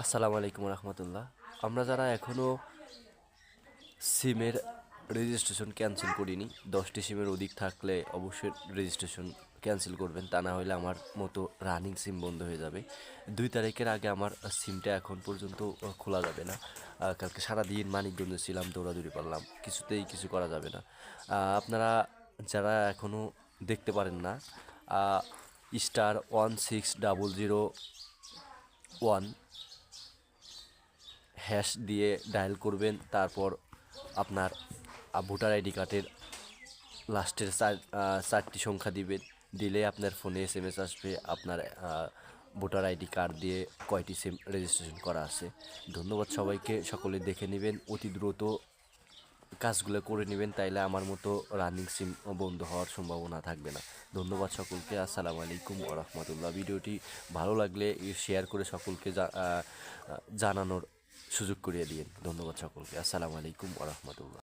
আসসালামু আলাইকুম রহমতুল্লাহ। আমরা যারা এখনও সিমের রেজিস্ট্রেশন ক্যান্সেল করিনি, 10টি সিমের অধিক থাকলে অবশ্যই রেজিস্ট্রেশন ক্যান্সেল করবেন, তা না হলে আমার মতো রানিং সিম বন্ধ হয়ে যাবে। 2 তারিখের আগে আমার সিমটা এখন পর্যন্ত খোলা যাবে না। কালকে সারাদিন মানিকগঞ্জে ছিলাম, দৌড়াদৌড়ি পারলাম, কিছুতেই কিছু করা যাবে না। আপনারা যারা এখনও দেখতে পারেন না, *16001 হ্যাশ দিয়ে ডায়াল করবেন। তারপর আপনার ভোটার আইডি কার্ডের লাস্টের চারটি সংখ্যা দিবেন। দিলে আপনার ফোনে SMS আসবে আপনার ভোটার আইডি কার্ড দিয়ে কয়টি সিম রেজিস্ট্রেশন করা আছে। ধন্যবাদ সবাইকে, সকলে দেখে নেবেন, অতি দ্রুত কাজগুলো করে নেবেন, তাইলে আমার মতো রানিং সিম বন্ধ হওয়ার সম্ভাবনা থাকবে না। ধন্যবাদ সকলকে। আসসালামু আলাইকুম ওয়া রাহমাতুল্লাহ। ভিডিওটি ভালো লাগলে শেয়ার করে সকলকে জানানোর সুযোগ করিয়ে দিন। ধন্যবাদ সকলকে। আসসালামু আলাইকুম ওয়া রাহমাতুল্লাহ।